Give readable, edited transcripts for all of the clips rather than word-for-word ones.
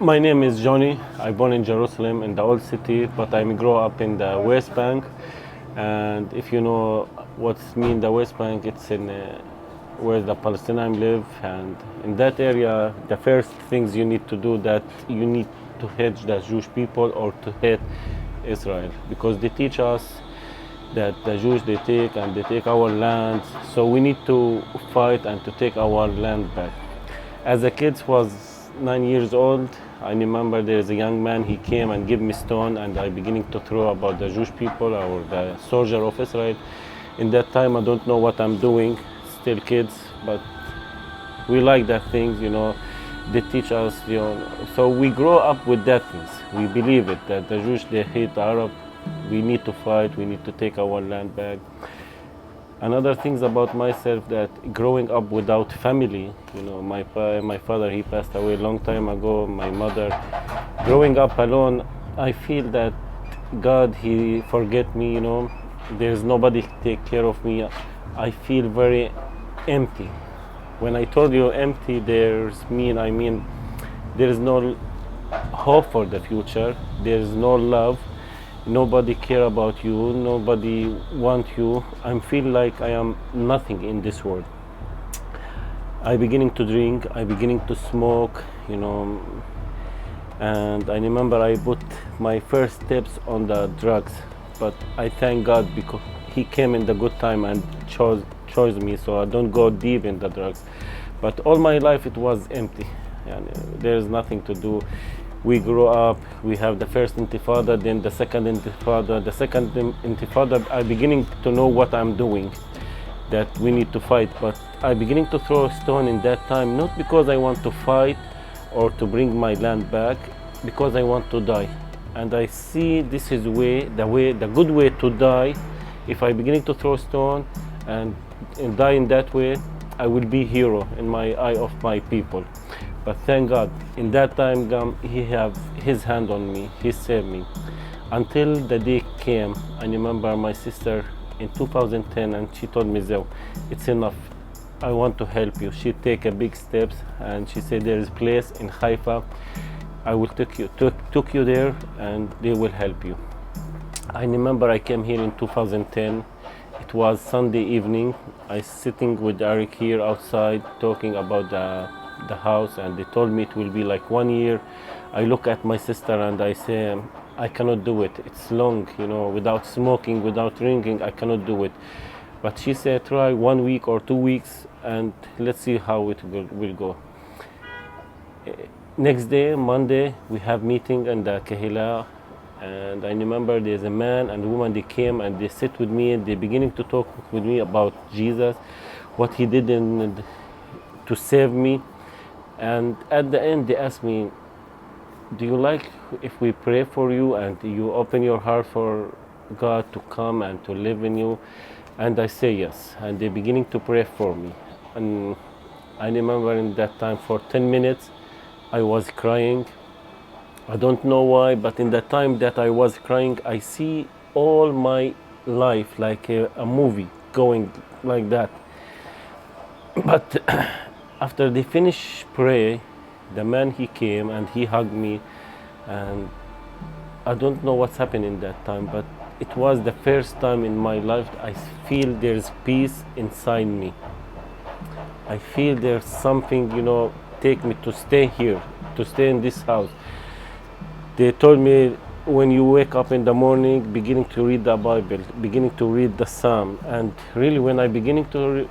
My name is Johnny. I born in Jerusalem in the old city, but I grew up in the West Bank. And if you know what's mean the West Bank, it's in where the Palestinians live. And in that area, the first things you need to do that you need to hate the Jewish people or to hate Israel, because they teach us that the Jews they take our land. So we need to fight and to take our land back. As a kid was 9 years old, I remember there is a young man, he came and gave me stone and I beginning to throw about the Jewish people or the soldier of Israel. In that time I don't know what I'm doing, still kids, but we like that things, they teach us, so we grow up with that things. We believe it, that the Jews, they hate the Arab. We need to fight, we need to take our land back. Another things about myself, that growing up without family, my father, he passed away a long time ago, my mother. Growing up alone, I feel that God, he forget me, there's nobody to take care of me. I feel very empty. When I told you empty, I mean, there is no hope for the future, there is no love. Nobody care about you, nobody want you. I feel like I am nothing in this world. I beginning to drink, I beginning to smoke, and I remember I put my first steps on the drugs, but I thank God because he came in the good time and chose me, so I don't go deep in the drugs. But all my life it was empty, and there's nothing to do. We grew up, we have the first intifada, then the second intifada. The second intifada, I'm beginning to know what I'm doing, that we need to fight, but I'm beginning to throw a stone in that time, not because I want to fight or to bring my land back, because I want to die. And I see this is the good way to die. If I'm beginning to throw a stone and die in that way, I will be hero in my eye of my people. But thank God, in that time, he have his hand on me, he saved me. Until the day came, I remember my sister in 2010, and she told me, Zeo, it's enough, I want to help you. She take a big steps, and she said there is a place in Haifa, I will took you there, and they will help you. I remember I came here in 2010, it was Sunday evening, I sitting with Eric here outside, talking about the house, and they told me it will be like 1 year. I look at my sister and I say, I cannot do it, it's long, without smoking, without drinking, I cannot do it. But she said, try 1 week or 2 weeks and let's see how it will go. Next day, Monday, we have meeting in the Kehila, and I remember there's a man and a woman, they came and they sit with me and they beginning to talk with me about Jesus, what he did to save me. And at the end, they asked me, do you like if we pray for you and you open your heart for God to come and to live in you? And I say yes. And they're beginning to pray for me. And I remember in that time for 10 minutes, I was crying. I don't know why, but in the time that I was crying, I see all my life like a movie going like that. But after they finished pray, the man, he came and he hugged me, and I don't know what's happened in that time, but it was the first time in my life I feel there's peace inside me. I feel there's something, take me to stay here, to stay in this house. They told me, when you wake up in the morning, beginning to read the Bible, beginning to read the Psalm, and really when I beginning to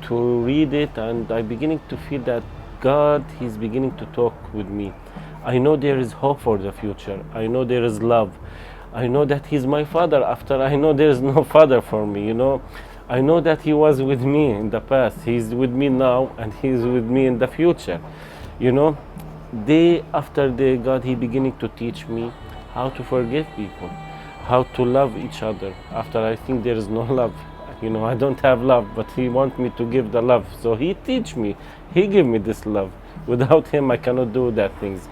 read it, and I beginning to feel that God, he's beginning to talk with me. I know there is hope for the future. I know there is love. I know that he's my father after I know there is no father for me, I know that he was with me in the past, he's with me now, and he's with me in the future. Day after day, God, he beginning to teach me how to forgive people, how to love each other. After I think there is no love, I don't have love, but he wants me to give the love. So he teach me, he give me this love. Without him, I cannot do that things.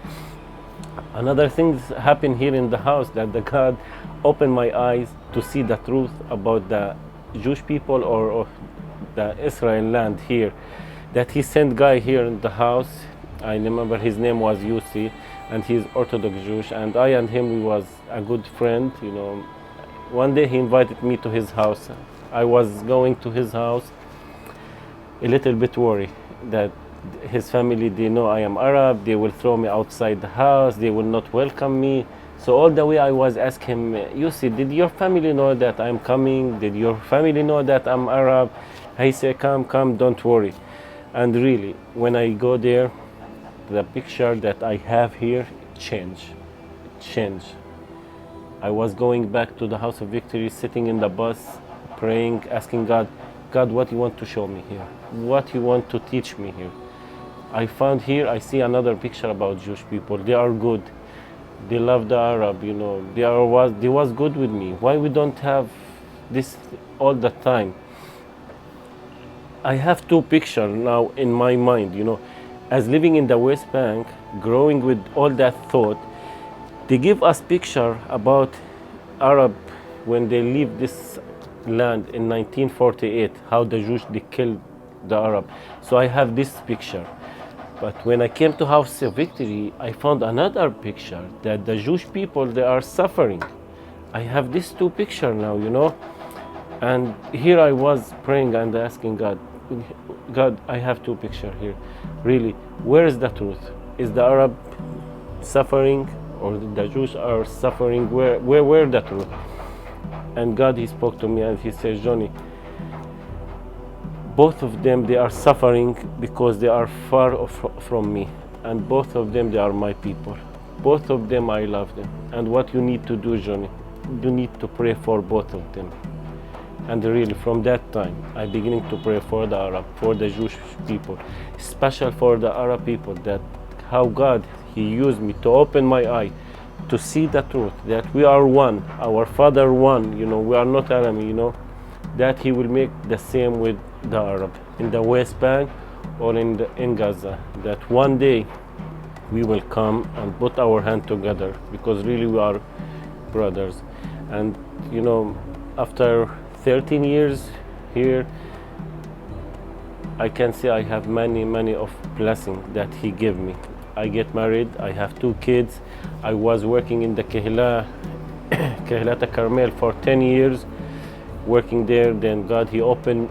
Another thing happened here in the house, that the God opened my eyes to see the truth about the Jewish people or the Israel land here. That he sent guy here in the house. I remember his name was Yossi, and he's Orthodox Jewish, and I and him, we was a good friend, you know. One day he invited me to his house. I was going to his house a little bit worried that his family, they know I am Arab, they will throw me outside the house, they will not welcome me. So all the way I was asking him, Yossi, did your family know that I'm coming? Did your family know that I'm Arab? He said, come, don't worry. And really, when I go there, the picture that I have here change. I was going back to the House of Victory, sitting in the bus, praying, asking God, what you want to show me here? What you want to teach me here? I found here, I see another picture about Jewish people. They are good. They love the Arab, you know. They was good with me. Why we don't have this all the time? I have two pictures now in my mind, you know. As living in the West Bank, growing with all that thought, they give us picture about Arab when they leave this land in 1948, how the Jews, they killed the Arab. So I have this picture. But when I came to House of Victory, I found another picture that the Jewish people, they are suffering. I have these two pictures now, you know. And here I was praying and asking God, I have two pictures here. Really, where is the truth? Is the Arab suffering or the Jews are suffering? Where the truth? And God, he spoke to me and he says, Johnny, both of them, they are suffering because they are far from me. And both of them, they are my people. Both of them, I love them. And what you need to do, Johnny, you need to pray for both of them. And really, from that time, I beginning to pray for the Arab, for the Jewish people, especially for the Arab people, that how God, he used me to open my eye, to see the truth, that we are one, our Father one, you know, we are not enemy, you know, that he will make the same with the Arab in the West Bank or in Gaza, that one day we will come and put our hand together, because really we are brothers. And you know, after 13 years here, I can say I have many of blessings that he gave me. I get married, I have 2 kids. I was working in the Kehilat Carmel for 10 years, working there. Then God, he opened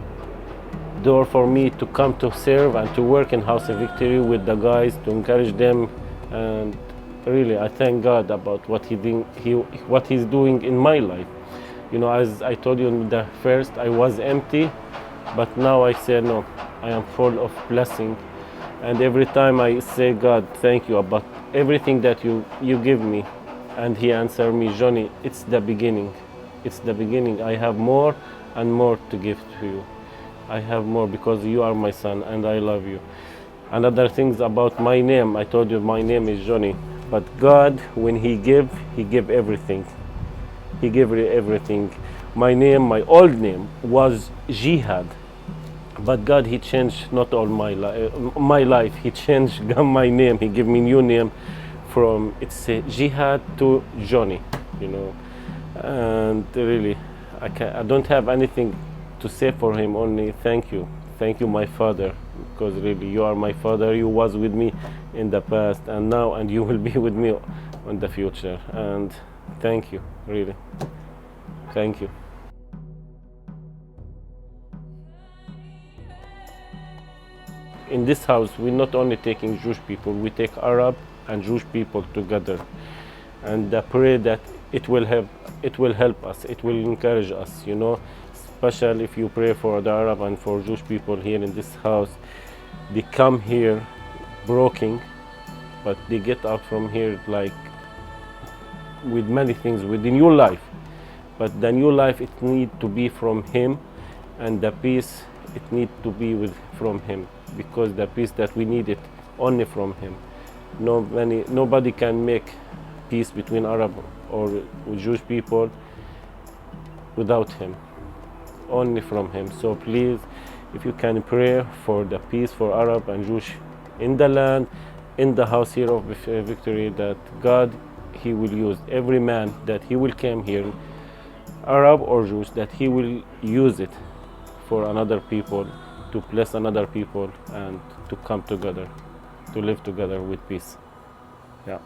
door for me to come to serve and to work in House of Victory with the guys, to encourage them. And really, I thank God about what he's doing in my life. You know, as I told you in the first, I was empty, but now I say no, I am full of blessing. And every time I say, God, thank you about everything that you give me. And he answered me, Johnny, it's the beginning. It's the beginning. I have more and more to give to you. I have more because you are my son and I love you. Another things about my name, I told you my name is Johnny. But God, when he give everything. He gave me everything. My name, my old name was Jihad. But God, he changed not all my life. He changed my name. He gave me new name from it's Jihad to Johnny, you know. And really, I don't have anything to say for him. Only thank you, my Father, because really you are my Father. You was with me in the past and now, and you will be with me in the future. And thank you, really, thank you. In this house, we're not only taking Jewish people, we take Arab and Jewish people together. And I pray that it will help us, it will encourage us, you know, especially if you pray for the Arab and for Jewish people here in this house. They come here broken, but they get out from here like with many things, with the new life. But the new life, it need to be from him, and the peace, it need to be from him, because the peace that we need it only from him. Nobody can make peace between Arab or Jewish people without him, only from him. So please, if you can pray for the peace for Arab and Jewish in the land, in the house here of Victory, that God, he will use every man that he will come here, Arab or Jewish, that he will use it for another people, to bless another people and to come together. to live together with peace. Yeah.